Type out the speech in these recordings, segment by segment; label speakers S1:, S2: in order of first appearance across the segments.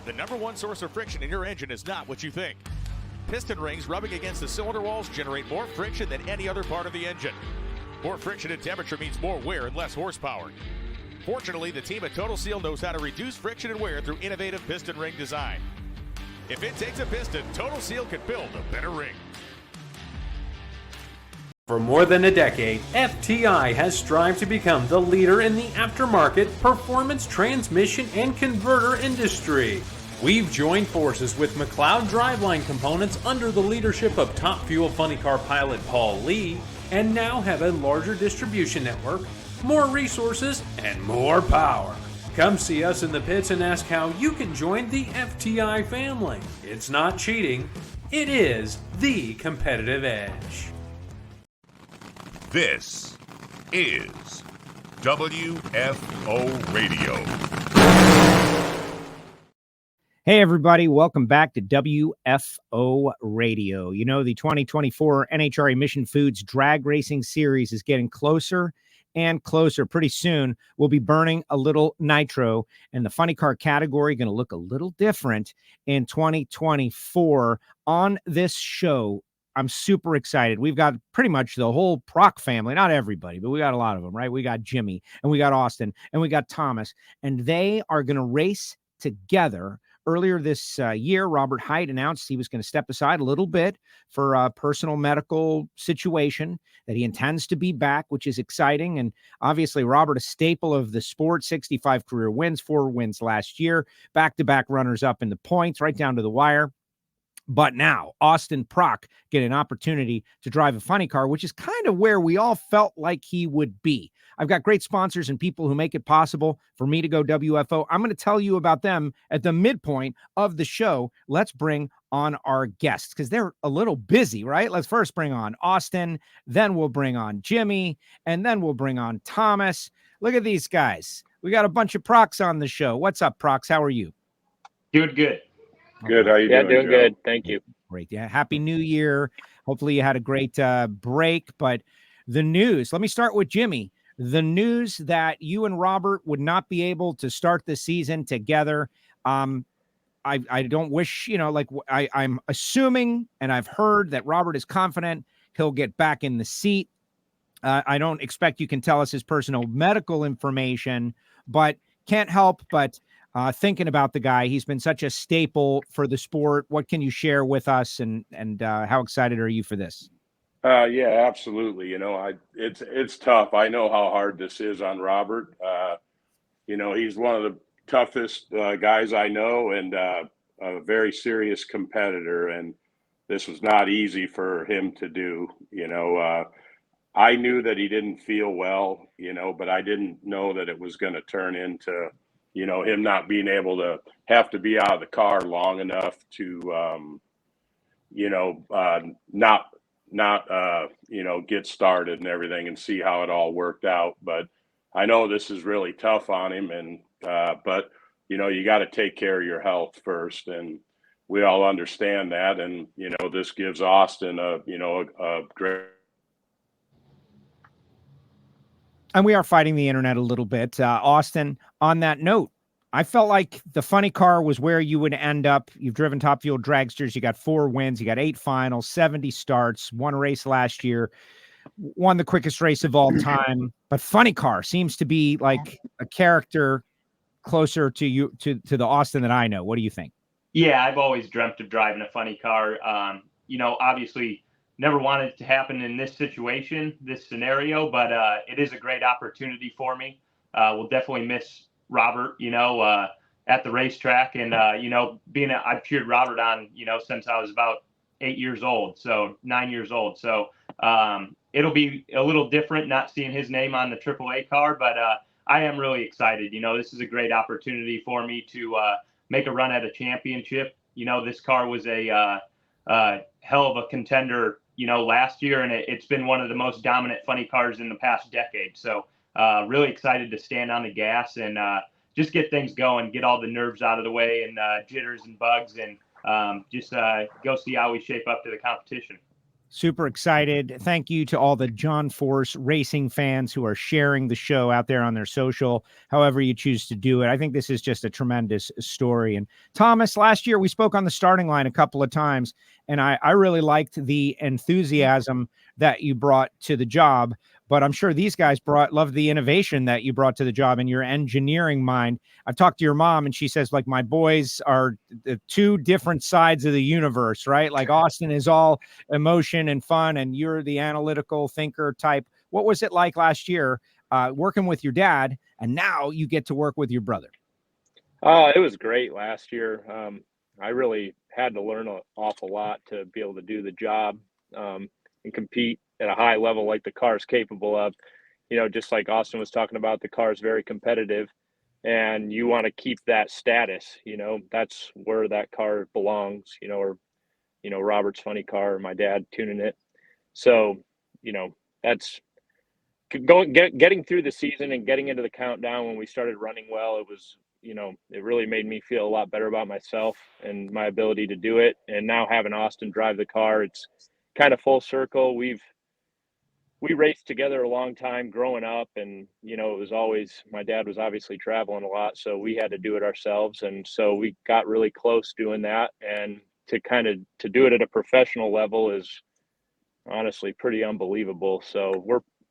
S1: The number one source of friction in your engine is not what you think. Piston rings rubbing against the cylinder walls generate more friction than any other part of the engine. More friction and temperature means more wear and less horsepower. Fortunately, the team at Total Seal knows how to reduce friction and wear through innovative piston ring design. If it takes a piston, Total Seal can build a better ring.
S2: For more than a decade, FTI has strived to become the leader in the aftermarket performance transmission and converter industry. We've joined forces with McLeod Driveline Components under the leadership of Top Fuel Funny Car pilot Paul Lee, and now have a larger distribution network, more resources, and more power. Come see us in the pits and ask how you can join the FTI family. It's not cheating, it is the competitive edge.
S3: This is WFO Radio.
S4: Hey, everybody. Welcome back to WFO Radio. You know, the 2024 NHRA Mission Foods Drag Racing Series is getting closer and closer. Pretty soon, we'll be burning a little nitro, and the funny car category going to look a little different in 2024 on this show. I'm super excited. We've got pretty much the whole Prock family, not everybody, but we got a lot of them, right? We got Jimmy, and we got Austin, and we got Thomas, and they are going to race together. Earlier this year, Robert Hight announced he was going to step aside a little bit for a personal medical situation, that he intends to be back, which is exciting. And obviously, Robert, a staple of the sport, 65 career wins, 4 wins last year, back-to-back runners-up in the points, right down to the wire. But now, Austin Prock get an opportunity to drive a funny car, which is kind of where we all felt like he would be. I've got great sponsors and people who make it possible for me to go WFO. I'm going to tell you about them at the midpoint of the show. Let's bring on our guests because they're a little busy, right? Let's first bring on Austin, then we'll bring on Jimmy, and then we'll bring on Thomas. Look at these guys. We got a bunch of Procks on the show. What's up, Procks? How are you?
S5: Doing good.
S6: Good. How you doing?
S5: Doing
S6: Joe?
S5: good. Thank you.
S4: Great. Yeah. Happy New Year. Hopefully you had a great break. But the news, let me start with Jimmy. The news that you and Robert would not be able to start the season together. I don't wish, I'm assuming, and I've heard that Robert is confident he'll get back in the seat. I don't expect you can tell us his personal medical information, but can't help but thinking about the guy. He's been such a staple for the sport. What can you share with us, and how excited are you for this?
S6: Yeah, absolutely. It's tough. I know how hard this is on Robert. He's one of the toughest guys I know, and a very serious competitor. And this was not easy for him to do. I knew that he didn't feel well, but I didn't know that it was going to turn into him not being able to have to be out of the car long enough to, not get started and everything and see how it all worked out. But I know this is really tough on him. And, but you got to take care of your health first. And we all understand that. And, this gives Austin a great.
S4: And we are fighting the internet a little bit. Austin, on that note, I felt like the funny car was where you would end up. You've driven Top Fuel dragsters. You got 4 wins. You got 8 finals, 70 starts, 1 race last year, won the quickest race of all time. But funny car seems to be like a character closer to you, to the Austin that I know. What do you think?
S5: Yeah, I've always dreamt of driving a funny car. Obviously never wanted it to happen in this situation, this scenario, but it is a great opportunity for me. We'll definitely miss Robert, at the racetrack. And, I've cheered Robert on, since I was about 8 years old, so 9 years old. So it'll be a little different not seeing his name on the AAA car, but I am really excited. This is a great opportunity for me to make a run at a championship. This car was a hell of a contender, last year, and it's been one of the most dominant funny cars in the past decade. So really excited to stand on the gas and just get things going, get all the nerves out of the way and jitters and bugs, and just go see how we shape up to the competition.
S4: Super excited. Thank you to all the John Force racing fans who are sharing the show out there on their social, however you choose to do it. I think this is just a tremendous story. And Thomas, last year we spoke on the starting line a couple of times, and I really liked the enthusiasm that you brought to the job. But I'm sure these guys loved the innovation that you brought to the job and your engineering mind. I've talked to your mom, and she says, like, my boys are the two different sides of the universe, right? Like Austin is all emotion and fun, and you're the analytical thinker type. What was it like last year working with your dad, and now you get to work with your brother?
S7: It was great last year. I really had to learn an awful lot to be able to do the job and compete at a high level like the car is capable of. You know, just like Austin was talking about, the car is very competitive, and you want to keep that status. You know, that's where that car belongs, you know, or, you know, Robert's funny car, or my dad tuning it. So, you know, that's getting through the season and getting into the countdown when we started running well. It was, you know, it really made me feel a lot better about myself and my ability to do it. And now having Austin drive the car, it's kind of full circle. We raced together a long time growing up, and, you know, it was always, my dad was obviously traveling a lot, so we had to do it ourselves. And so we got really close doing that, and to do it at a professional level is honestly pretty unbelievable. So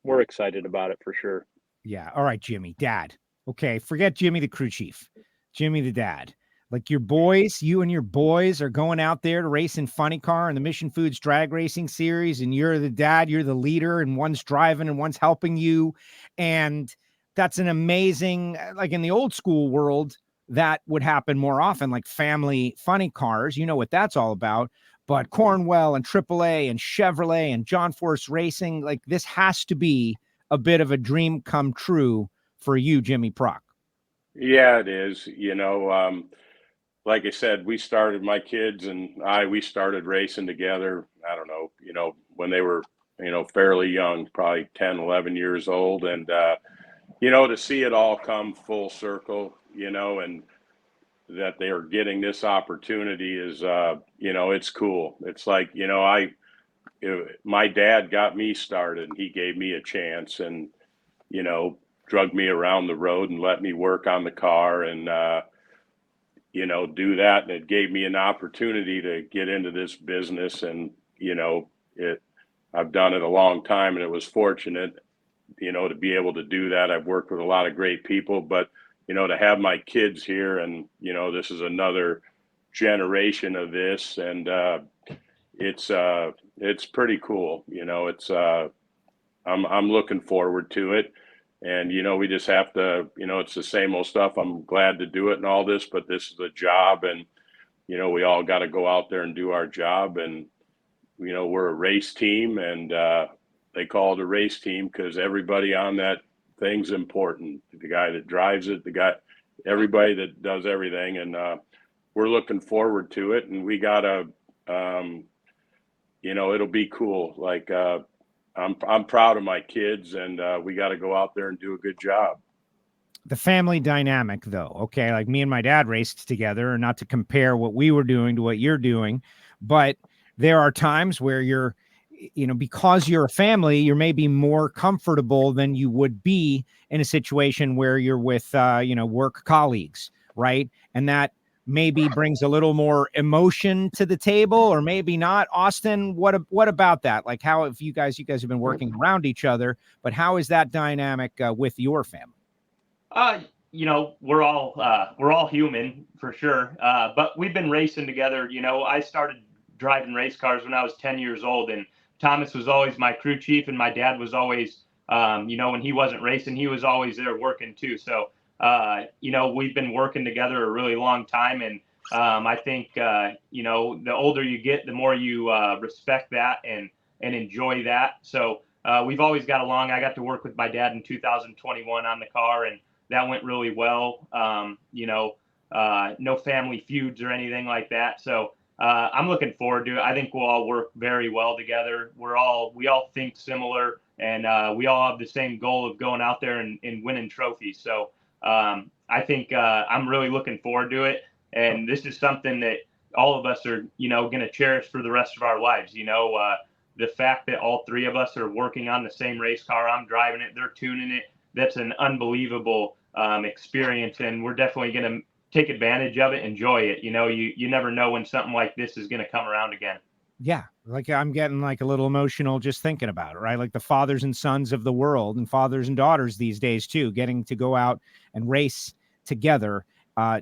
S7: we're excited about it for sure.
S4: Yeah. All right, Jimmy, dad. Okay. Forget Jimmy, the crew chief, Jimmy, the dad. Like, your boys, you and your boys are going out there to race in funny car in the Mission Foods Drag Racing Series, and you're the dad, you're the leader, and one's driving and one's helping you. And that's an amazing, like in the old school world, that would happen more often, like family funny cars. You know what that's all about. But Cornwell and AAA and Chevrolet and John Force Racing, like, this has to be a bit of a dream come true for you, Jimmy Prock.
S6: Yeah, it is. You know, like I said, my kids and we started racing together. I don't know, you know, when they were, you know, fairly young, probably 10, 11 years old. And, you know, to see it all come full circle, you know, and that they are getting this opportunity is, you know, it's cool. It's like, you know, my dad got me started, and he gave me a chance, and, you know, drug me around the road and let me work on the car and, you know, do that. And it gave me an opportunity to get into this business. And, you know, I've done it a long time, and it was fortunate, you know, to be able to do that. I've worked with a lot of great people, but, you know, to have my kids here, and, you know, this is another generation of this, and it's pretty cool. You know, I'm looking forward to it. And, you know, we just have to, you know, it's the same old stuff. I'm glad to do it and all this, but this is a job, and, you know, we all got to go out there and do our job. And, you know, we're a race team, and they call it a race team because everybody on that thing's important. The guy that drives it, everybody that does everything. And we're looking forward to it. And we got to, you know, it'll be cool. Like, I'm proud of my kids, and we got to go out there and do a good job.
S4: The family dynamic, though, okay, like me and my dad raced together, and not to compare what we were doing to what you're doing, but there are times where you're, you know, because you're a family, you're maybe more comfortable than you would be in a situation where you're with, you know, work colleagues, right? And that maybe brings a little more emotion to the table, or maybe not. Austin, what about that? Like, how have you guys have been working around each other, but how is that dynamic with your family?
S5: You know, we're all human for sure. But we've been racing together. You know, I started driving race cars when I was 10 years old, and Thomas was always my crew chief, and my dad was always, you know, when he wasn't racing, he was always there working too. So, you know, we've been working together a really long time. And I think, you know, the older you get, the more you respect that and enjoy that. So we've always got along. I got to work with my dad in 2021 on the car, and that went really well. You know, no family feuds or anything like that. So I'm looking forward to it. I think we'll all work very well together. We all think similar, and we all have the same goal of going out there and winning trophies. So I think I'm really looking forward to it. And this is something that all of us are, you know, going to cherish for the rest of our lives. You know, the fact that all three of us are working on the same race car, I'm driving it, they're tuning it, that's an unbelievable experience, and we're definitely going to take advantage of it, enjoy it. You never know when something like this is going to come around again.
S4: Yeah, like I'm getting like a little emotional just thinking about it, right? Like the fathers and sons of the world, and fathers and daughters these days too, getting to go out and race together.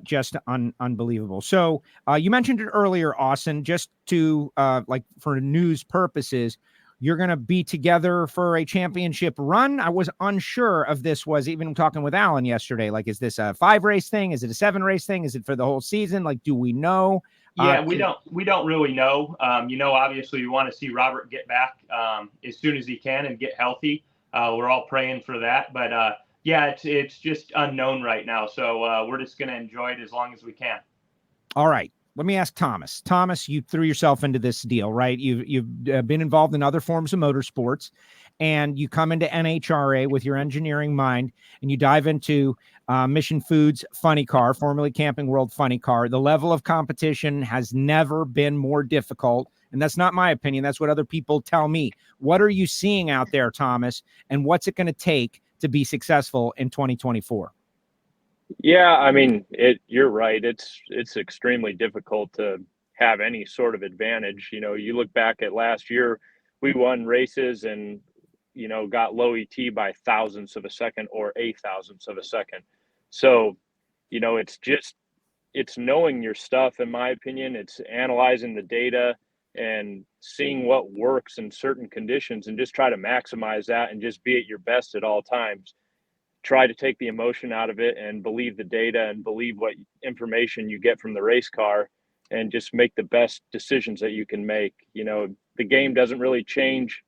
S4: Just unbelievable. So you mentioned it earlier, Austin, just to like for news purposes, you're going to be together for a championship run. I was unsure of this, was even talking with Alan yesterday. Like, is this a 5-race thing? Is it a 7-race thing? Is it for the whole season? Like, do we know?
S5: Yeah, we don't really know. Obviously we want to see Robert get back as soon as he can and get healthy. We're all praying for that, but yeah, it's just unknown right now. So we're just going to enjoy it as long as we can.
S4: All right. Let me ask Thomas. Thomas, you threw yourself into this deal, right? You've been involved in other forms of motorsports, and you come into NHRA with your engineering mind, and you dive into Mission Foods Funny Car, formerly Camping World Funny Car. The level of competition has never been more difficult, and that's not my opinion. That's what other people tell me. What are you seeing out there, Thomas, and what's it going to take to be successful in 2024?
S7: Yeah, I mean, you're right. It's extremely difficult to have any sort of advantage. You look back at last year, we won races and, got low ET by thousandths of a second or a thousandths of a second. So, it's knowing your stuff, in my opinion. It's analyzing the data and seeing what works in certain conditions and just try to maximize that and just be at your best at all times. Try to take the emotion out of it and believe the data and believe what information you get from the race car and just make the best decisions that you can make. The game doesn't really change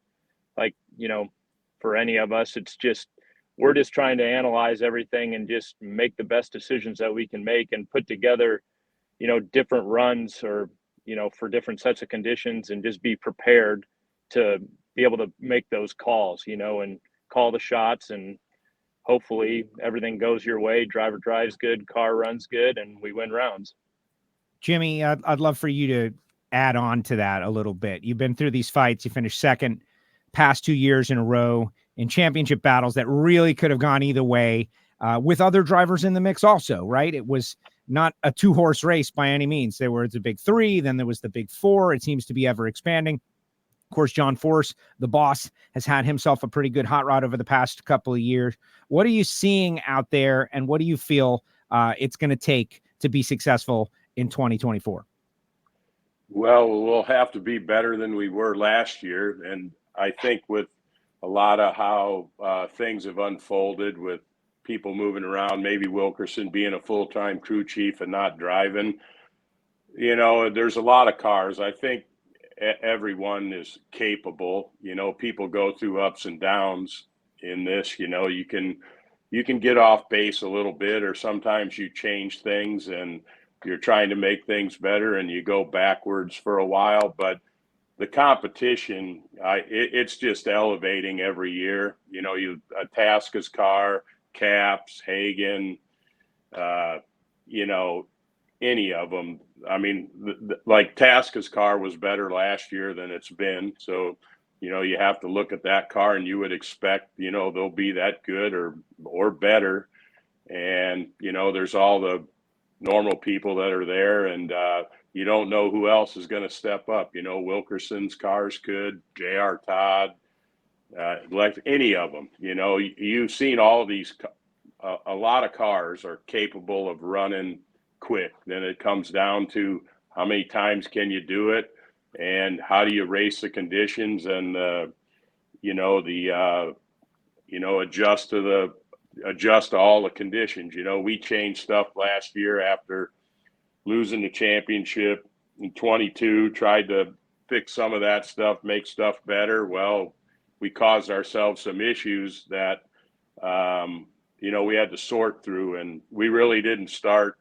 S7: for any of us. It's just, we're just trying to analyze everything and just make the best decisions that we can make and put together, different runs or, for different sets of conditions, and just be prepared to be able to make those calls, and call the shots, and hopefully everything goes your way. Driver drives good, car runs good, and we win rounds.
S4: Jimmy, I'd love for you to add on to that a little bit. You've been through these fights. You finished second past 2 years in a row in championship battles that really could have gone either way, with other drivers in the mix also, right? It was not a 2-horse race by any means. There was a big 3, then there was the big 4. It seems to be ever expanding. Of course, John Force, the boss, has had himself a pretty good hot rod over the past couple of years. What are you seeing out there, and what do you feel it's going to take to be successful in 2024?
S6: Well, we'll have to be better than we were last year. And I think with a lot of how things have unfolded with people moving around, maybe Wilkerson being a full-time crew chief and not driving, there's a lot of cars. I think everyone is capable. People go through ups and downs in this. You can get off base a little bit, or sometimes you change things and you're trying to make things better and you go backwards for a while. But the competition, it's just elevating every year. Tasca's car, Caps, Hagen, any of them. I mean, like Tasca's car was better last year than it's been. So, you have to look at that car and you would expect, they'll be that good or better. And, there's all the normal people that are there, and you don't know who else is going to step up. Wilkerson's cars could, J.R. Todd, like any of them. You've seen all of these. A lot of cars are capable of running quick. Then it comes down to how many times can you do it, and how do you race the conditions, and adjust to all the conditions. We changed stuff last year after losing the championship in 22, tried to fix some of that stuff, make stuff better. Well, we caused ourselves some issues that we had to sort through, and we really didn't start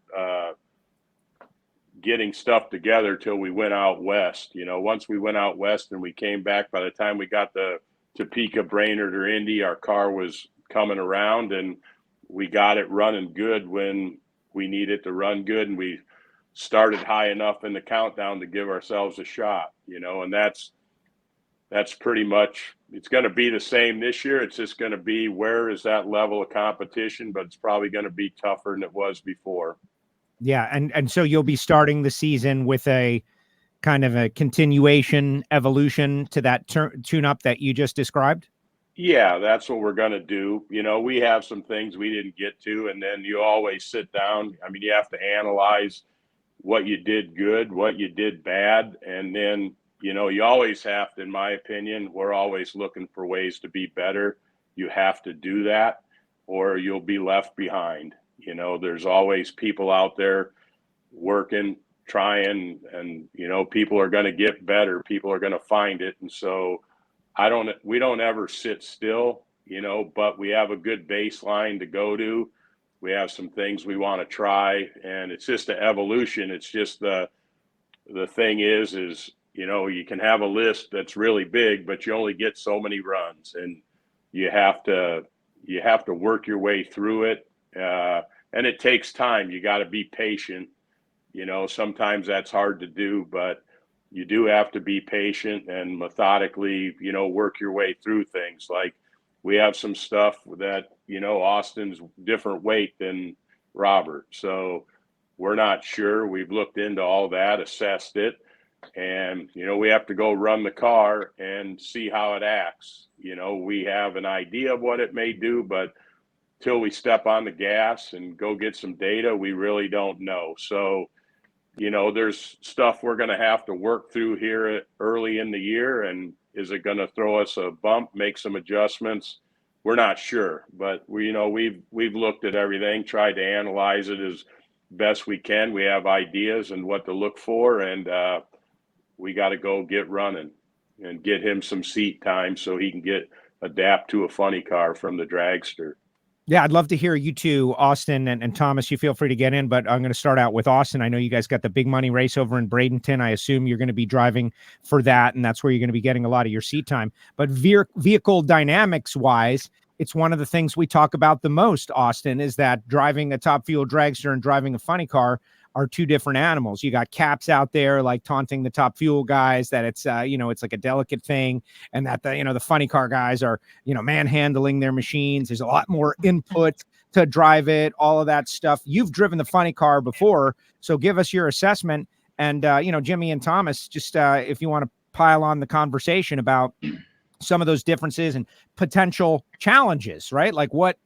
S6: getting stuff together till we went out west. Once we went out west and we came back, by the time we got to Topeka, Brainerd, or Indy, our car was coming around, and we got it running good when we needed to run good, and we started high enough in the countdown to give ourselves a shot, and that's that's pretty much, it's going to be the same this year. It's just going to be, where is that level of competition, but it's probably going to be tougher than it was before.
S4: Yeah. And so you'll be starting the season with a kind of a continuation evolution to that tune-up that you just described?
S6: Yeah, that's what we're going to do. You know, we have some things we didn't get to, and then you always sit down. I mean, you have to analyze what you did good, what you did bad, and then, you know, you always have to, in my opinion, we're always looking for ways to be better. You have to do that, or you'll be left behind. You know, there's always people out there working, trying, and, you know, people are going to get better. People are going to find it. And so we don't ever sit still, you know, but we have a good baseline to go to. We have some things we want to try, and it's just an evolution. It's just the thing is, you know, you can have a list that's really big, but you only get so many runs, and you have to work your way through it. And it takes time. You got to be patient. You know, sometimes that's hard to do, but you do have to be patient and methodically, you know, work your way through things. Like, we have some stuff that, you know, Austin's different weight than Robert. So we're not sure. We've looked into all that, assessed it. And, you know, we have to go run the car and see how it acts. You know, we have an idea of what it may do, but till we step on the gas and go get some data, we really don't know. So, you know, there's stuff we're going to have to work through here early in the year. And is it going to throw us a bump, make some adjustments? We're not sure, but we've looked at everything, tried to analyze it as best we can. We have ideas and what to look for, and we got to go get running and get him some seat time so he can adapt to a funny car from the dragster.
S4: Yeah, I'd love to hear you two, Austin and Thomas. You feel free to get in, but I'm going to start out with Austin. I know you guys got the big money race over in Bradenton. I assume you're going to be driving for that, and that's where you're going to be getting a lot of your seat time. But vehicle dynamics-wise, it's one of the things we talk about the most, Austin, is that driving a top fuel dragster and driving a funny car are two different animals. You got Caps out there like taunting the top fuel guys that it's it's like a delicate thing, and that the funny car guys are manhandling their machines. There's a lot more input to drive it, all of that stuff. You've driven the funny car before, so give us your assessment. And Jimmy and Thomas, just if you want to pile on the conversation about some of those differences and potential challenges, right? Like, what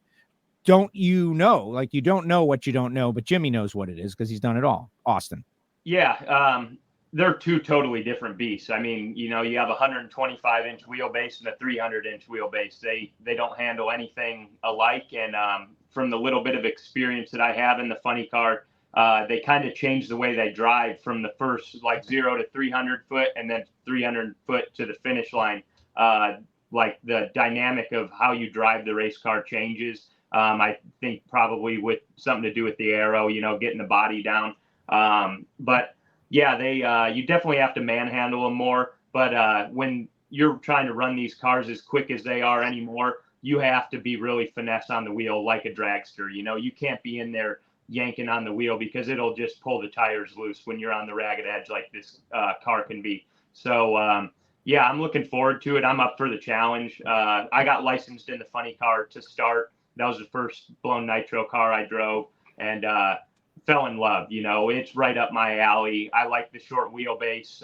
S4: don't you know? Like, you don't know what you don't know, but Jimmy knows what it is because he's done it all. Austin.
S5: Yeah. They're two totally different beasts. I mean, you have a 125-inch wheelbase and a 300-inch wheelbase. They don't handle anything alike. And from the little bit of experience that I have in the funny car, they kind of change the way they drive from the first 0 to 300 foot and then 300 foot to the finish line. Like, the dynamic of how you drive the race car changes. I think probably with something to do with the aero, getting the body down. But yeah, you definitely have to manhandle them more. But when you're trying to run these cars as quick as they are anymore, you have to be really finesse on the wheel like a dragster. You can't be in there yanking on the wheel because it'll just pull the tires loose when you're on the ragged edge like this car can be. So, yeah, I'm looking forward to it. I'm up for the challenge. I got licensed in the funny car to start. That was the first blown nitro car I drove, and fell in love. It's right up my alley. I like the short wheelbase.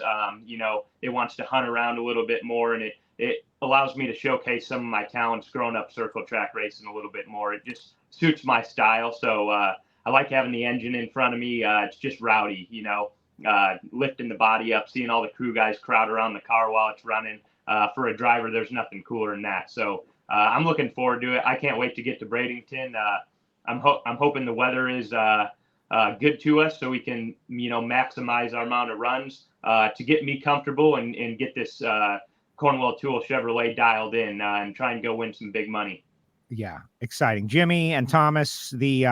S5: It wants to hunt around a little bit more, and it allows me to showcase some of my talents growing up circle track racing a little bit more. It just suits my style. So I like having the engine in front of me. It's just rowdy, lifting the body up, seeing all the crew guys crowd around the car while it's running. For a driver, there's nothing cooler than that. So I'm looking forward to it. I can't wait to get to Bradenton. I'm hoping the weather is good to us so we can, maximize our amount of runs to get me comfortable and get this Cornwell Tool Chevrolet dialed in and try and go win some big money.
S4: Yeah, exciting. Jimmy and Thomas, the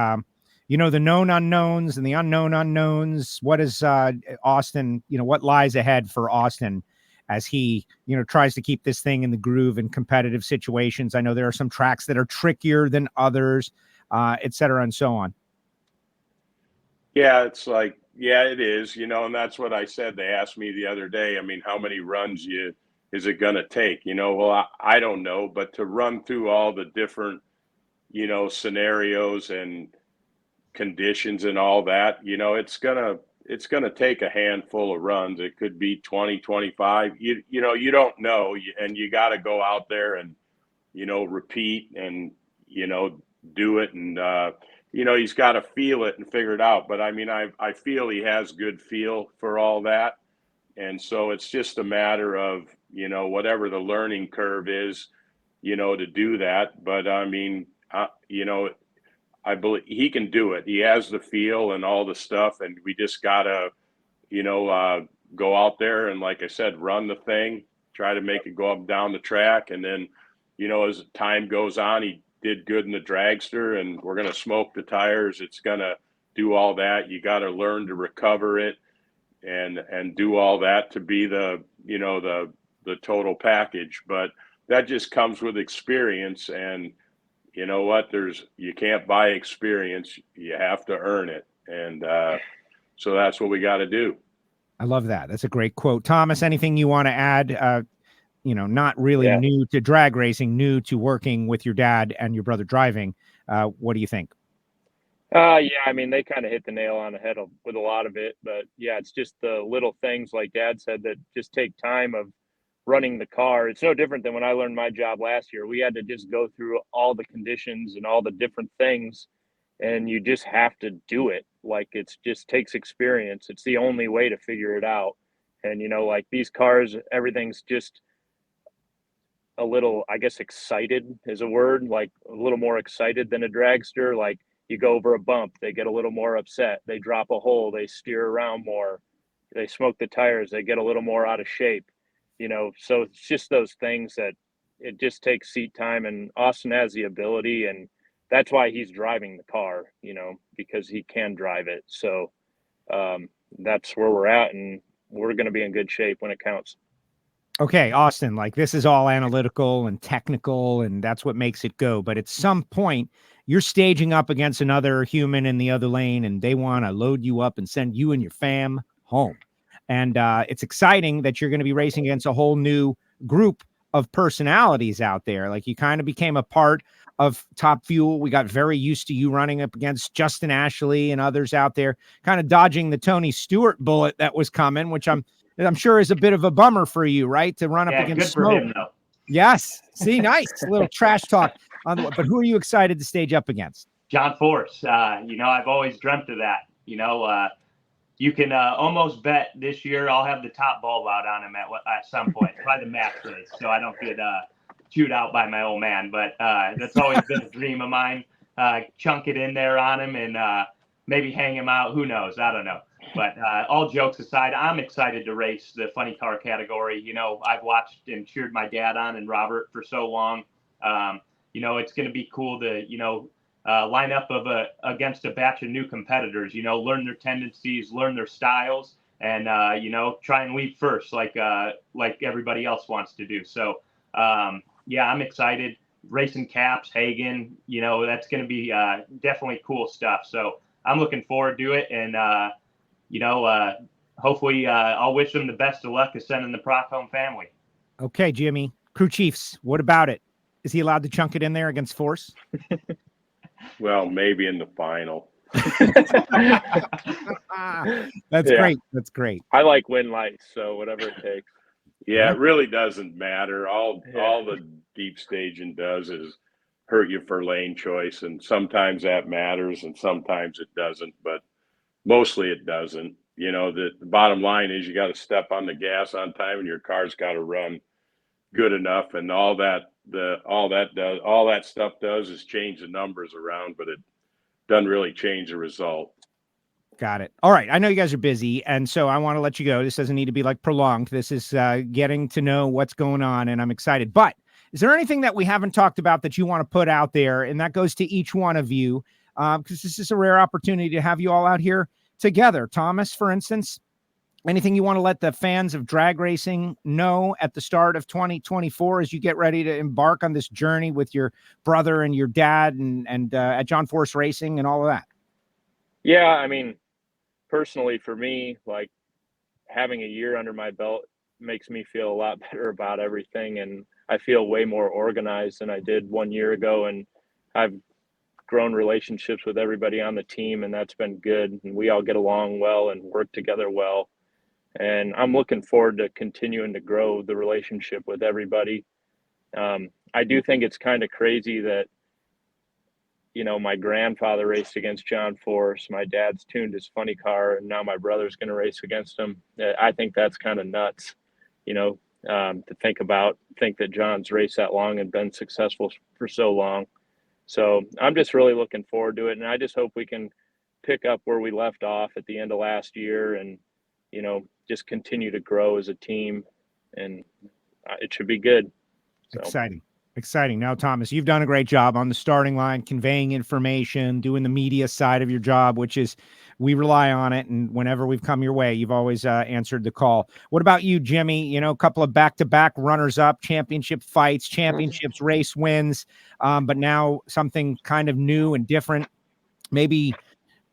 S4: known unknowns and the unknown unknowns. What is Austin, what lies ahead for Austin as he, tries to keep this thing in the groove in competitive situations? I know there are some tracks that are trickier than others, et cetera, and so on.
S6: Yeah, it is, and that's what I said. They asked me the other day, how many runs you is it going to take? Well, I don't know, but to run through all the different, scenarios and conditions and all that, it's going to take a handful of runs. It could be 20, 25. You don't know, and you got to go out there and, repeat and, do it. And, he's got to feel it and figure it out. But I mean, I feel he has good feel for all that. And so it's just a matter of, whatever the learning curve is, to do that. But I mean, I believe he can do it. He has the feel and all the stuff. And we just got to, go out there and, like I said, run the thing, try to make it go up down the track. And then, as time goes on, he did good in the dragster, and we're going to smoke the tires. It's going to do all that. You got to learn to recover it and do all that to be the total package. But that just comes with experience. And you know what, you can't buy experience. You have to earn it. And so that's what we got to do.
S4: I love that. That's a great quote. Thomas, anything you want to add? Not really new to drag racing, new to working with your dad and your brother driving. What do you think?
S7: Yeah, I mean, they kind of hit the nail on the head with a lot of it. But yeah, it's just the little things, like Dad said, that just take time of running the car. It's no different than when I learned my job last year. We had to just go through all the conditions and all the different things, and you just have to do it. Like, it's just takes experience. It's the only way to figure it out. And, like these cars, everything's just a little, I guess, excited is a word, like a little more excited than a dragster. Like, you go over a bump, they get a little more upset. They drop a hole, they steer around more. They smoke the tires, they get a little more out of shape. So it's just those things that it just takes seat time. And Austin has the ability, and that's why he's driving the car, because he can drive it. So that's where we're at, and we're going to be in good shape when it counts.
S4: Okay, Austin, like, this is all analytical and technical, and that's what makes it go. But at some point, you're staging up against another human in the other lane, and they want to load you up and send you and your fam home. And it's exciting that you're going to be racing against a whole new group of personalities out there. Like, you kind of became a part of Top Fuel. We got very used to you running up against Justin Ashley and others out there, kind of dodging the Tony Stewart bullet that was coming, which I'm sure is a bit of a bummer for you, right? To run up against
S5: Smoke.
S4: Good for him, though. Yes. See, nice. A little trash talk on the, but who are you excited to stage up against?
S5: John Force. I've always dreamt of that. You can almost bet this year I'll have the top bulb out on him at some point, probably the match race, so I don't get chewed out by my old man. But that's always been a dream of mine. Chunk it in there on him and maybe hang him out. Who knows? I don't know. But all jokes aside, I'm excited to race the funny car category. I've watched and cheered my dad on and Robert for so long. It's going to be cool to, line up against a batch of new competitors, learn their tendencies, learn their styles, and, try and lead first like everybody else wants to do. So, I'm excited. Racing Caps, Hagen, that's going to be definitely cool stuff. So I'm looking forward to it. And, hopefully I'll wish them the best of luck ascending the Prock family.
S4: Okay, Jimmy. Crew chiefs, what about it? Is he allowed to chunk it in there against Force?
S6: Well, maybe in the final.
S4: That's great. That's great.
S7: I like win lights, so whatever it takes.
S6: Yeah, it really doesn't matter. All the deep staging does is hurt you for lane choice, and sometimes that matters and sometimes it doesn't, but mostly it doesn't. The bottom line is you got to step on the gas on time, and your car's got to run good enough, and all that stuff does is change the numbers around, but it doesn't really change the result.
S4: Got it. All right. I know you guys are busy, and so I want to let you go. This doesn't need to be like prolonged. This is getting to know what's going on, and I'm excited. But is there anything that we haven't talked about that you want to put out there? And that goes to each one of you, because this is a rare opportunity to have you all out here together. Thomas, for instance, anything you want to let the fans of drag racing know at the start of 2024 as you get ready to embark on this journey with your brother and your dad and at John Force Racing and all of that?
S7: Yeah, I mean, personally for me, like, having a year under my belt makes me feel a lot better about everything. And I feel way more organized than I did 1 year ago. And I've grown relationships with everybody on the team, and that's been good. And we all get along well and work together well. And I'm looking forward to continuing to grow the relationship with everybody. I do think it's kind of crazy that, you know, my grandfather raced against John Force. My dad's tuned his funny car, and now my brother's going to race against him. I think that's kind of nuts, you know, to think that John's raced that long and been successful for so long. So I'm just really looking forward to it. And I just hope we can pick up where we left off at the end of last year and, you know, just continue to grow as a team, and it should be good. So.
S4: Exciting. Now, Thomas, you've done a great job on the starting line, conveying information, doing the media side of your job, which is, we rely on it. And whenever we've come your way, you've always answered the call. What about you, Jimmy? You know, a couple of back-to-back runners-up, championship fights, championships, race wins, but now something kind of new and different. Maybe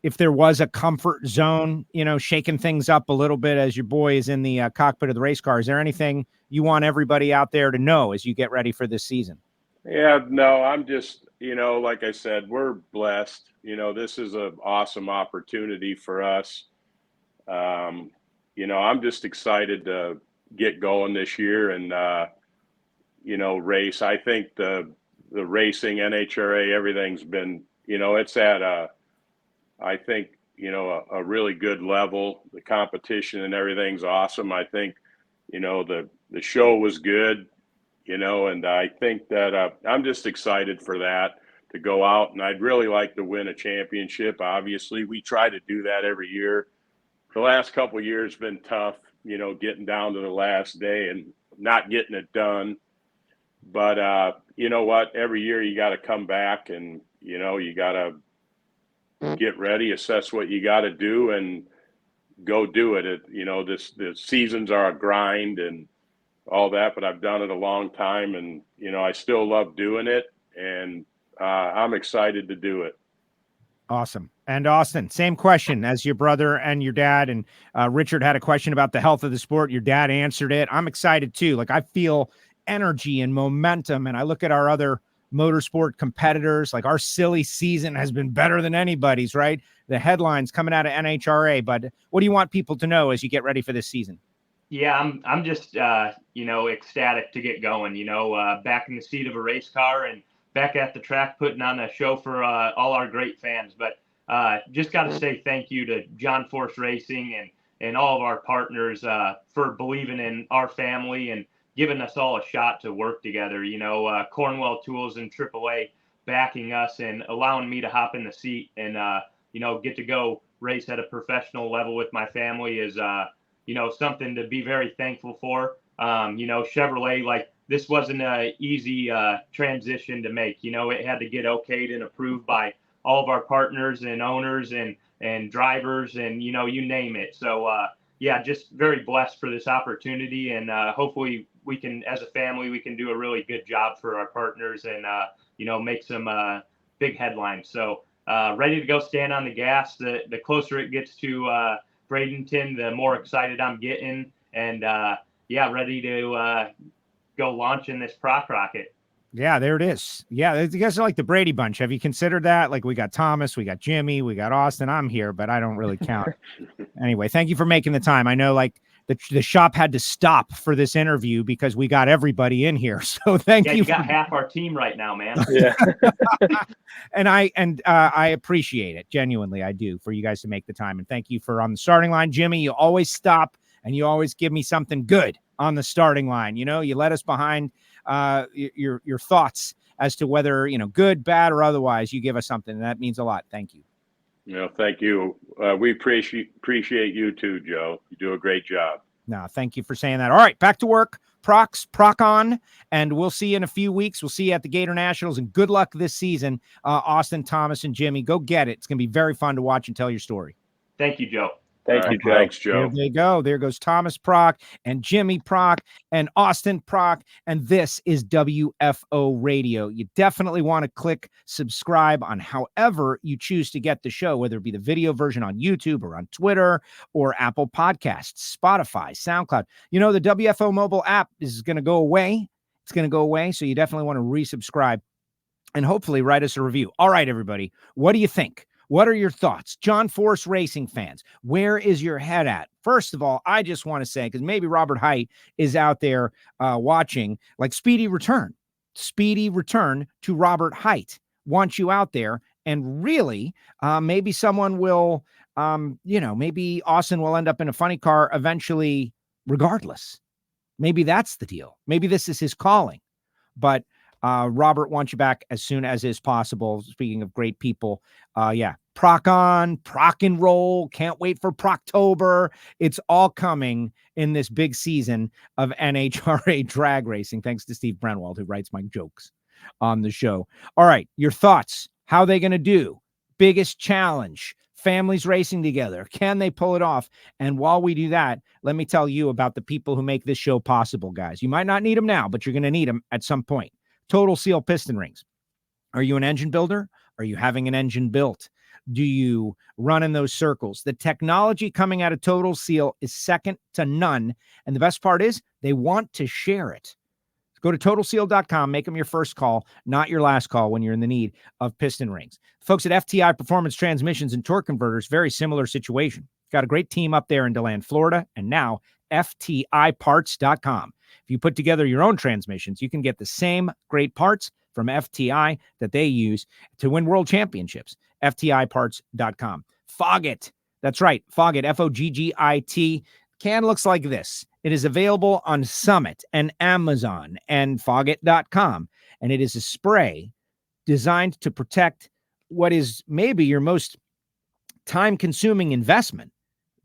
S4: if there was a comfort zone, you know, shaking things up a little bit as your boy is in the cockpit of the race car, is there anything you want everybody out there to know as you get ready for this season?
S6: Yeah, no, I'm just, you know, like I said, we're blessed. You know, this is an awesome opportunity for us. You know, I'm just excited to get going this year and, you know, race. I think the racing, NHRA, everything's been, you know, it's at I think, you know, a really good level. The competition and everything's awesome. I think, you know, the show was good, you know, and I think that I'm just excited for that, to go out, and I'd really like to win a championship. Obviously, we try to do that every year. The last couple of years been tough, you know, getting down to the last day and not getting it done. But you know what? Every year you got to come back and, you know, you got to get ready, assess what you got to do, and go do it. You know, the seasons are a grind and all that, but I've done it a long time, and, you know, I still love doing it, and I'm excited to do it.
S4: Awesome. And Austin, same question as your brother and your dad. And Richard had a question about the health of the sport. Your dad answered it. I'm excited too. Like, I feel energy and momentum, and I look at our other motorsport competitors. Like, our silly season has been better than anybody's, right? The headlines coming out of NHRA. But what do you want people to know as you get ready for this season?
S5: Yeah, I'm just, you know, ecstatic to get going, you know, back in the seat of a race car and back at the track, putting on a show for all our great fans. But just got to say thank you to John Force Racing and all of our partners for believing in our family and giving us all a shot to work together. You know, Cornwell Tools and AAA backing us and allowing me to hop in the seat and, you know, get to go race at a professional level with my family is, you know, something to be very thankful for. You know, Chevrolet, like, this wasn't an easy transition to make. You know, it had to get okayed and approved by all of our partners and owners and drivers and, you know, you name it. So, yeah, just very blessed for this opportunity. And hopefully we can, as a family, we can do a really good job for our partners and, you know, make some big headlines. So ready to go stand on the gas. The closer it gets to Bradenton, the more excited I'm getting. And, yeah, ready to go launching this Prock rocket.
S4: Yeah, there it is. Yeah, you guys are like the Brady Bunch. Have you considered that? Like, we got Thomas, we got Jimmy, we got Austin. I'm here, but I don't really count. Anyway, thank you for making the time. I know, like, the shop had to stop for this interview because we got everybody in here. So thank you.
S5: You got half our team right now, man.
S7: Yeah.
S4: And I appreciate it. Genuinely, I do, for you guys to make the time. And thank you for on the starting line. Jimmy, you always stop and you always give me something good on the starting line. You know, you let us behind your thoughts as to whether, you know, good, bad, or otherwise. You give us something, and that means a lot. Thank you.
S6: You know, thank you. We appreciate you too, Joe. You do a great job.
S4: No, thank you for saying that. All right, back to work. Prock on, and we'll see you in a few weeks. We'll see you at the Gator Nationals, and good luck this season. Austin, Thomas, and Jimmy, go get it. It's going to be very fun to watch and tell your story.
S5: Thank you, Joe.
S7: Thank
S6: All
S7: you,
S6: right,
S7: Joe.
S6: thanks, Joe.
S4: There they go. There goes Thomas Prock and Jimmy Prock and Austin Prock. And this is WFO Radio. You definitely want to click subscribe on however you choose to get the show, whether it be the video version on YouTube or on Twitter or Apple Podcasts, Spotify, SoundCloud. You know, the WFO mobile app is going to go away. It's going to go away. So you definitely want to resubscribe and hopefully write us a review. All right, everybody. What do you think? What are your thoughts? John Force Racing fans, where is your head at? First of all, I just want to say, because maybe Robert Hight is out there watching, like speedy return to Robert Hight. Want you out there. And really, maybe someone will, maybe Austin will end up in a funny car eventually regardless. Maybe that's the deal. Maybe this is his calling. But Robert wants you back as soon as is possible. Speaking of great people, Prock on, Prock and roll. Can't wait for Procktober. It's all coming in this big season of NHRA Drag Racing. Thanks to Steve Brenwald, who writes my jokes on the show. All right, your thoughts. How are they going to do? Biggest challenge. Families racing together. Can they pull it off? And while we do that, let me tell you about the people who make this show possible, guys. You might not need them now, but you're going to need them at some point. Total Seal Piston Rings. Are you an engine builder? Are you having an engine built? Do you run in those circles? The technology coming out of Total Seal is second to none. And the best part is they want to share it. Go to TotalSeal.com, make them your first call, not your last call when you're in the need of piston rings. Folks at FTI Performance Transmissions and Torque Converters, very similar situation. Got a great team up there in DeLand, Florida, and now FTIparts.com. If you put together your own transmissions, you can get the same great parts from FTI that they use to win world championships. FTIparts.com. Foggit. That's right. Foggit, Foggit. Can looks like this. It is available on Summit and Amazon and Foggit.com. And it is a spray designed to protect what is maybe your most time-consuming investment,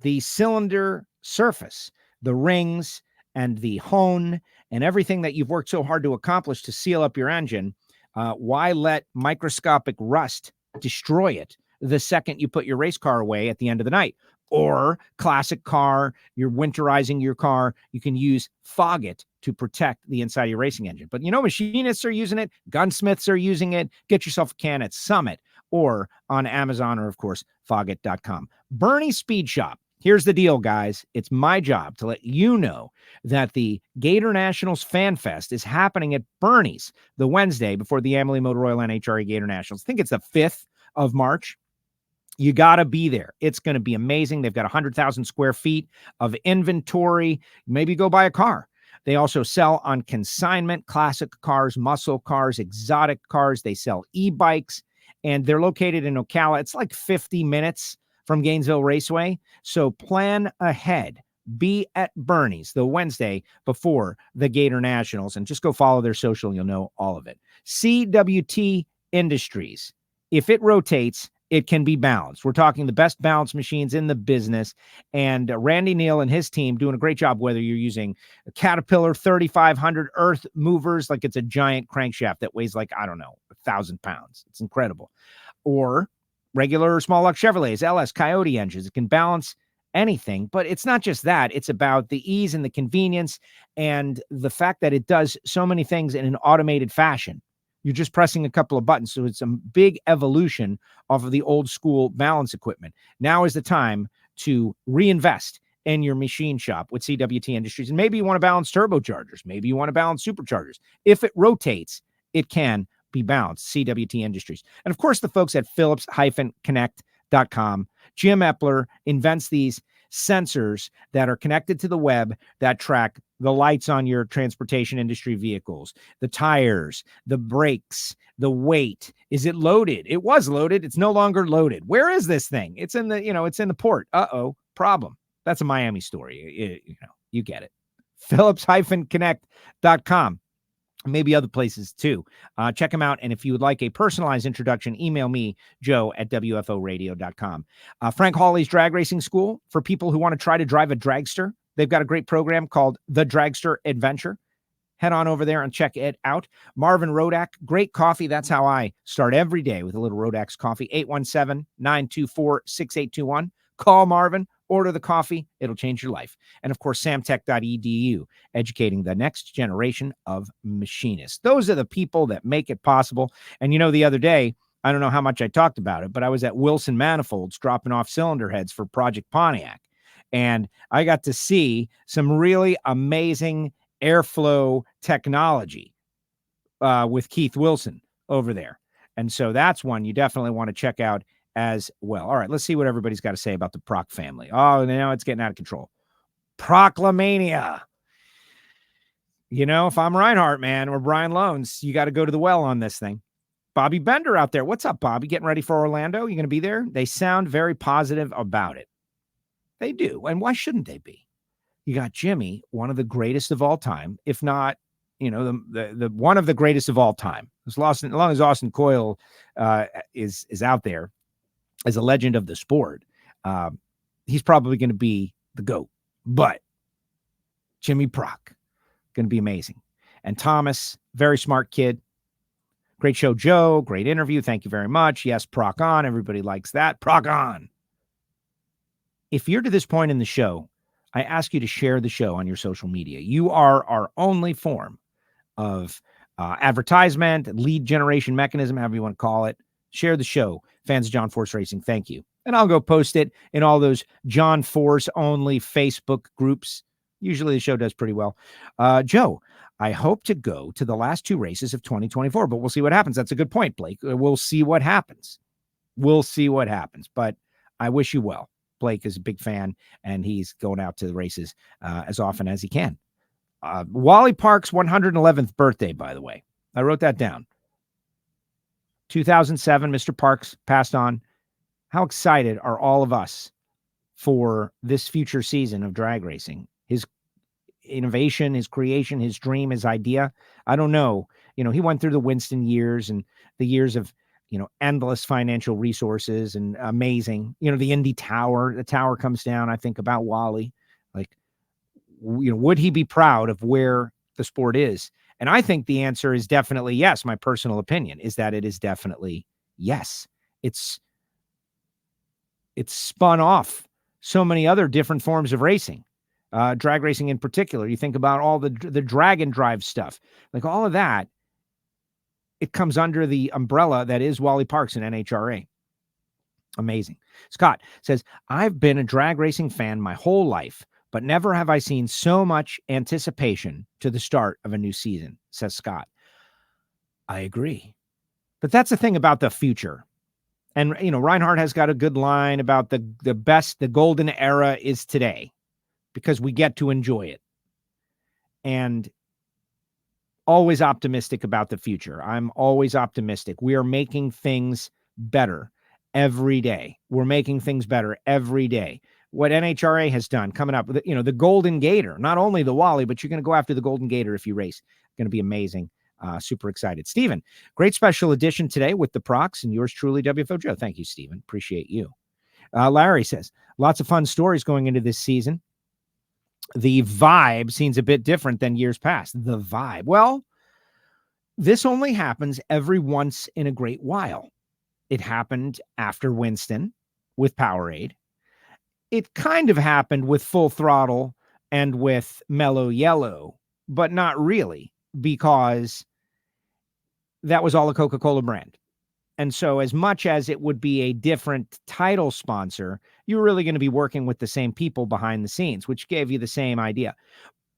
S4: the cylinder surface, the rings and the hone and everything that you've worked so hard to accomplish to seal up your engine. Why let microscopic rust destroy it the second you put your race car away at the end of the night? Or classic car, you're winterizing your car, you can use Foggit to protect the inside of your racing engine. But machinists are using it, gunsmiths are using it. Get yourself a can at Summit or on Amazon or, of course, Foggit.com. Bernie Speed Shop. Here's the deal, guys. It's my job to let you know that the Gator Nationals Fan Fest is happening at Bernie's the Wednesday before the Amalie Motor Oil NHRA Gator Nationals. I think it's the 5th of March. You got to be there. It's going to be amazing. They've got 100,000 square feet of inventory. Maybe go buy a car. They also sell on consignment, classic cars, muscle cars, exotic cars. They sell e-bikes, and they're located in Ocala. It's like 50 minutes from Gainesville Raceway. So plan ahead. Be at Bernie's the Wednesday before the Gator Nationals, and just go follow their social. You'll know all of it. CWT Industries. If it rotates, it can be balanced. We're talking the best balance machines in the business, and Randy Neal and his team doing a great job, whether you're using a Caterpillar 3500 earth movers, like it's a giant crankshaft that weighs like, 1,000 pounds. It's incredible. Or regular small luck Chevrolets, LS, Coyote engines. It can balance anything, but it's not just that. It's about the ease and the convenience and the fact that it does so many things in an automated fashion. You're just pressing a couple of buttons. So it's a big evolution off of the old school balance equipment. Now is the time to reinvest in your machine shop with CWT Industries. And maybe you want to balance turbochargers. Maybe you want to balance superchargers. If it rotates, it can be balanced. CWT Industries. And of course, the folks at Phillips-Connect.com. Jim Epler invents these sensors that are connected to the web that track the lights on your transportation industry vehicles, the tires, the brakes, the weight. Is it loaded? It was loaded. It's no longer loaded. Where is this thing? It's in the, it's in the port. Problem. That's a Miami story. You get it. Phillips-Connect.com. Maybe other places too. Check them out. And if you would like a personalized introduction, email me, Joe at WFOradio.com. Frank Hawley's Drag Racing School for people who want to try to drive a dragster. They've got a great program called The Dragster Adventure. Head on over there and check it out. Marvin Rodak, great coffee. That's how I start every day, with a little Rodak's coffee. 817-924-6821. Call Marvin Order the coffee. It'll change your life. And of course, samtech.edu, educating the next generation of machinists. Those are the people that make it possible. And the other day, I don't know how much I talked about it, but I was at Wilson Manifolds dropping off cylinder heads for Project Pontiac. And I got to see some really amazing airflow technology with Keith Wilson over there. And so that's one you definitely want to check out as well. All right, let's see what everybody's got to say about the Prock family. Oh, now it's getting out of control. Proclamania. If I'm Reinhardt, man, or Brian Loans, you got to go to the well on this thing. Bobby Bender out there. What's up, Bobby? Getting ready for Orlando? You going to be there? They sound very positive about it. They do. And why shouldn't they be? You got Jimmy, one of the greatest of all time, if not, the one of the greatest of all time. As long as Austin Coyle is out there as a legend of the sport, he's probably going to be the GOAT. But Jimmy Prock, going to be amazing. And Thomas, very smart kid. Great show, Joe. Great interview. Thank you very much. Yes, Prock on. Everybody likes that. Prock on. If you're to this point in the show, I ask you to share the show on your social media. You are our only form of advertisement, lead generation mechanism, however you want to call it. Share the show. Fans of John Force Racing, thank you. And I'll go post it in all those John Force only Facebook groups. Usually the show does pretty well. Joe, I hope to go to the last 2 races of 2024, but we'll see what happens. That's a good point, Blake. We'll see what happens. But I wish you well. Blake is a big fan, and he's going out to the races as often as he can. Wally Park's 111th birthday, by the way. I wrote that down. 2007, Mr. Parks passed on. How excited are all of us for this future season of drag racing? His innovation, his creation, his dream, his idea. I don't know. He went through the Winston years and the years of endless financial resources and amazing, the Indy Tower, the tower comes down. I think about Wally, would he be proud of where the sport is? And I think the answer is definitely yes. My personal opinion is that it is definitely yes. It's spun off so many other different forms of racing, drag racing in particular. You think about all the drag and drive stuff, all of that. It comes under the umbrella that is Wally Parks and NHRA. Amazing. Scott says, I've been a drag racing fan my whole life, but never have I seen so much anticipation to the start of a new season, says Scott. I agree. But that's the thing about the future. And, Reinhardt has got a good line about the golden era is today because we get to enjoy it. And always optimistic about the future. I'm always optimistic. We are making things better every day. We're making things better every day. What NHRA has done coming up, the Golden Gator, not only the Wally, but you're going to go after the Golden Gator if you race. Going to be amazing. Super excited. Stephen, great special edition today with the Procks and yours truly, WFO Joe. Thank you, Stephen. Appreciate you. Larry says, lots of fun stories going into this season. The vibe seems a bit different than years past. The vibe. Well, this only happens every once in a great while. It happened after Winston with Powerade. It kind of happened with Full Throttle and with Mellow Yellow, but not really, because that was all a Coca-Cola brand. And so as much as it would be a different title sponsor, you're really going to be working with the same people behind the scenes, which gave you the same idea.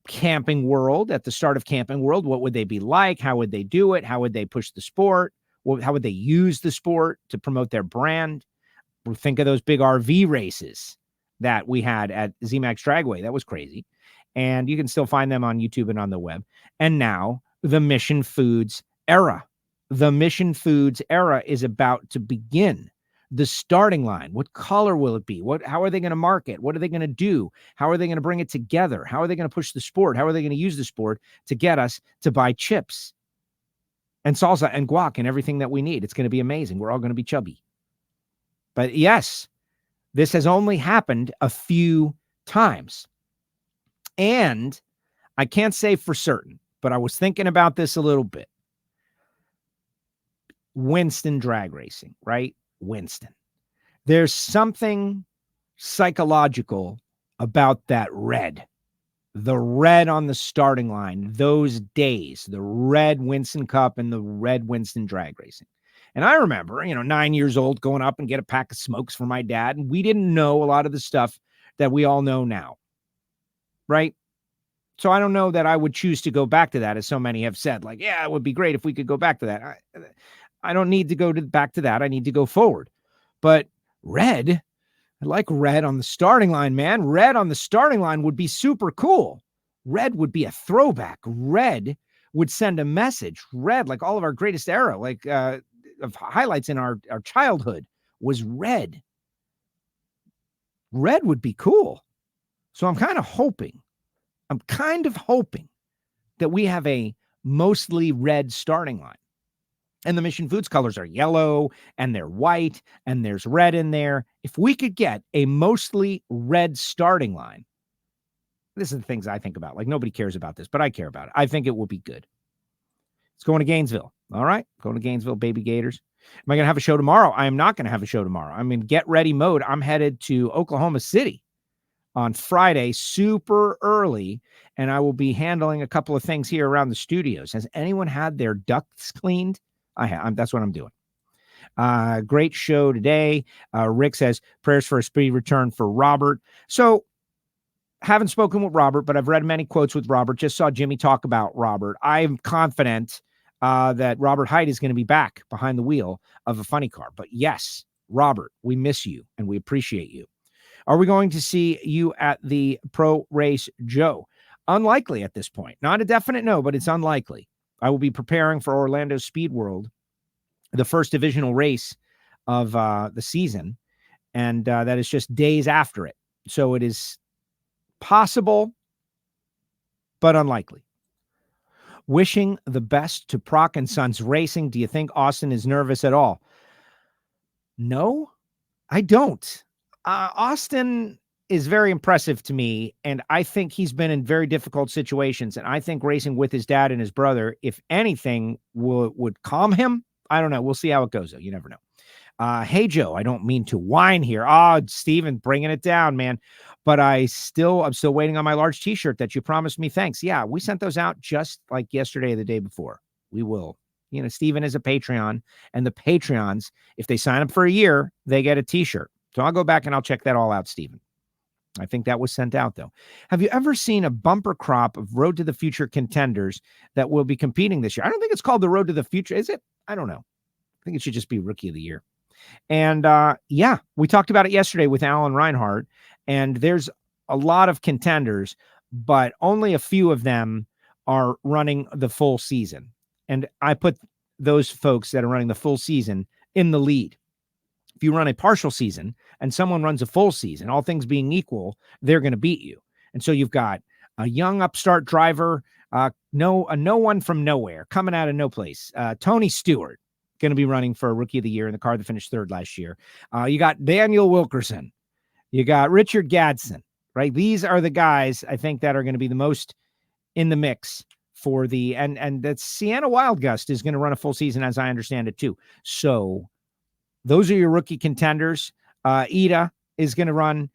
S4: Camping World, at the start of Camping World, what would they be like? How would they do it? How would they push the sport? How would they use the sport to promote their brand? Think of those big RV races that we had at ZMAX Dragway. That was crazy. And you can still find them on YouTube and on the web. And now the Mission Foods era. The Mission Foods era is about to begin. The starting line. What color will it be? How are they going to market? What are they going to do? How are they going to bring it together? How are they going to push the sport? How are they going to use the sport to get us to buy chips and salsa and guac and everything that we need? It's going to be amazing. We're all going to be chubby. But yes, this has only happened a few times. And I can't say for certain, but I was thinking about this a little bit. Winston drag racing, right? Winston. There's something psychological about that red. The red on the starting line, those days, the red Winston Cup and the red Winston Drag Racing. And I remember, 9 years old, going up and get a pack of smokes for my dad. And we didn't know a lot of the stuff that we all know now. Right? So I don't know that I would choose to go back to that, as so many have said, like, yeah, it would be great if we could go back to that. I don't need to go back to that. I need to go forward. But red, I like red on the starting line, man. Red on the starting line would be super cool. Red would be a throwback. Red would send a message. Red, like all of our greatest era, like of highlights in our childhood, was red. Red would be cool. So I'm kind of hoping that we have a mostly red starting line. And the Mission Foods colors are yellow and they're white and there's red in there. If we could get a mostly red starting line, this is the things I think about. Like, nobody cares about this, but I care about it. I think it will be good. It's going to Gainesville. All right. Going to Gainesville, baby Gators. Am I going to have a show tomorrow? I am not going to have a show tomorrow. I'm in get ready mode. I'm headed to Oklahoma City on Friday, super early, and I will be handling a couple of things here around the studios. Has anyone had their ducts cleaned? That's what I'm doing. Great show today. Rick says, prayers for a speedy return for Robert. So, haven't spoken with Robert, but I've read many quotes with Robert. Just saw Jimmy talk about Robert. I'm confident that Robert Hight is going to be back behind the wheel of a funny car. But yes, Robert, we miss you and we appreciate you. Are we going to see you at the Pro Race Joe? Unlikely at this point. Not a definite no, but it's unlikely. I will be preparing for Orlando Speed World, the first divisional race of the season, and that is just days after it. So it is possible, but unlikely. Wishing the best to Prock and Sons Racing. Do you think Austin is nervous at all? No, I don't. Austin is very impressive to me, and I think he's been in very difficult situations, and I think racing with his dad and his brother, if anything, would calm him. I don't know. We'll see how it goes, though. You never know. Hey, Joe, I don't mean to whine here. Steven, bringing it down, man. But I'm still waiting on my large T-shirt that you promised me. Thanks. Yeah, we sent those out just like yesterday or the day before. We will. Steven is a Patreon, and the Patreons, if they sign up for a year, they get a T-shirt. So I'll go back and I'll check that all out, Steven. I think that was sent out, though. Have you ever seen a bumper crop of Road to the Future contenders that will be competing this year? I don't think it's called the Road to the Future, is it? I don't know. I think it should just be Rookie of the Year. And yeah, we talked about it yesterday with Alan Reinhardt, and there's a lot of contenders, but only a few of them are running the full season. And I put those folks that are running the full season in the lead. If you run a partial season and someone runs a full season, all things being equal, they're going to beat you. And so you've got a young upstart driver, no one from nowhere, coming out of no place. Tony Stewart, going to be running for Rookie of the Year in the car that finished third last year. You got Daniel Wilkerson. You got Richard Gadsden, right? These are the guys I think that are going to be the most in the mix for the, and that Sienna Wildgust is going to run a full season, as I understand it too. So those are your rookie contenders. Ida is going to run.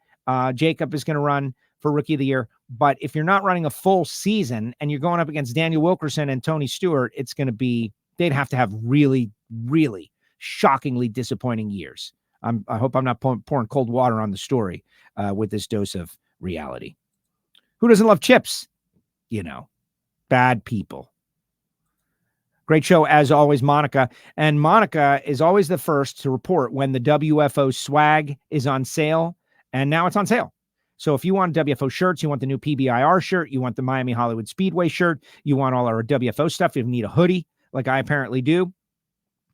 S4: Jacob is going to run for Rookie of the Year. But if you're not running a full season and you're going up against Daniel Wilkerson and Tony Stewart, it's going to be, they'd have to have really, really shockingly disappointing years. I hope I'm not pouring cold water on the story with this dose of reality. Who doesn't love chips? Bad people. Great show, as always, Monica. And Monica is always the first to report when the WFO swag is on sale. And now it's on sale. So if you want WFO shirts, you want the new PBIR shirt, you want the Miami Hollywood Speedway shirt, you want all our WFO stuff, if you need a hoodie, like I apparently do.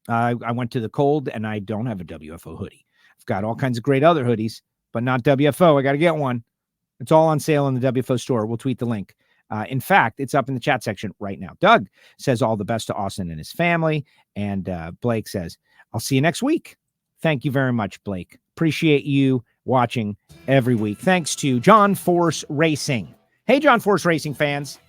S4: I went to the cold and I don't have a WFO hoodie. I've got all kinds of great other hoodies, but not WFO. I got to get one. It's all on sale in the WFO store. We'll tweet the link. In fact, it's up in the chat section right now. Doug says all the best to Austin and his family. And Blake says, I'll see you next week. Thank you very much, Blake. Appreciate you watching every week. Thanks to John Force Racing. Hey, John Force Racing fans.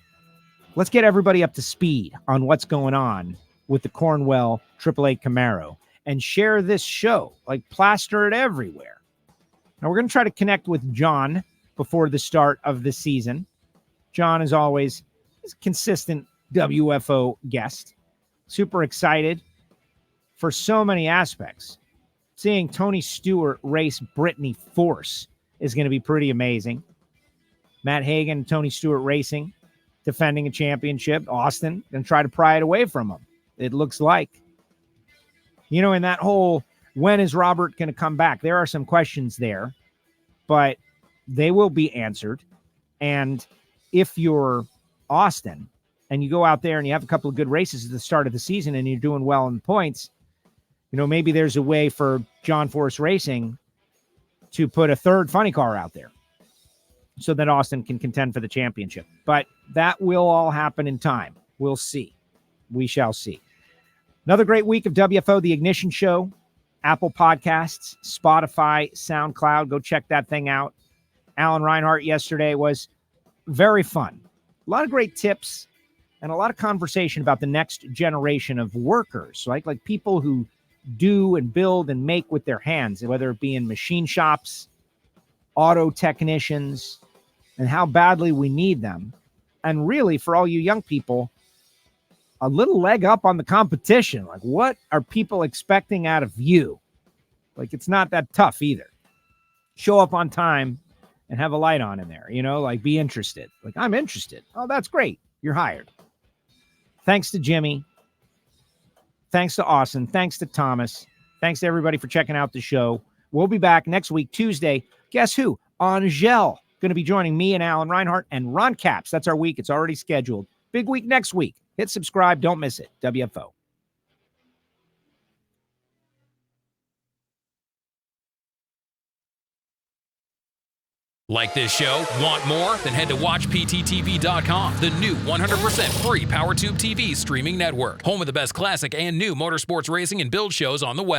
S4: Let's get everybody up to speed on what's going on with the Cornwell 888 Camaro and share this show, like plaster it everywhere. Now, we're going to try to connect with John before the start of the season. John, as always, is a consistent WFO guest. Super excited for so many aspects. Seeing Tony Stewart race Brittany Force is going to be pretty amazing. Matt Hagan and Tony Stewart Racing defending a championship. Austin going to try to pry it away from him, it looks like. You know, in that whole, when is Robert going to come back? There are some questions there, but they will be answered. And if you're Austin and you go out there and you have a couple of good races at the start of the season and you're doing well in points, you know, maybe there's a way for John Force Racing to put a third funny car out there so that Austin can contend for the championship. But that will all happen in time. We'll see. We shall see. Another great week of WFO, The Ignition Show, Apple Podcasts, Spotify, SoundCloud. Go check that thing out. Alan Reinhart yesterday was very fun. A lot of great tips and a lot of conversation about the next generation of workers, like people who do and build and make with their hands, whether it be in machine shops, auto technicians, and how badly we need them. And really, for all you young people, a little leg up on the competition. Like, what are people expecting out of you? Like, it's not that tough either. Show up on time and have a light on in there, you know, like, be interested. Like, I'm interested. Oh, that's great. You're hired. Thanks to Jimmy. Thanks to Austin. Thanks to Thomas. Thanks to everybody for checking out the show. We'll be back next week, Tuesday. Guess who? Angel. Going to be joining me and Alan Reinhart and Ron Capps. That's our week. It's already scheduled. Big week next week. Hit subscribe. Don't miss it. WFO.
S2: Like this show? Want more? Then head to WatchPTTV.com, the new 100% free PowerTube TV streaming network. Home of the best classic and new motorsports racing and build shows on the web.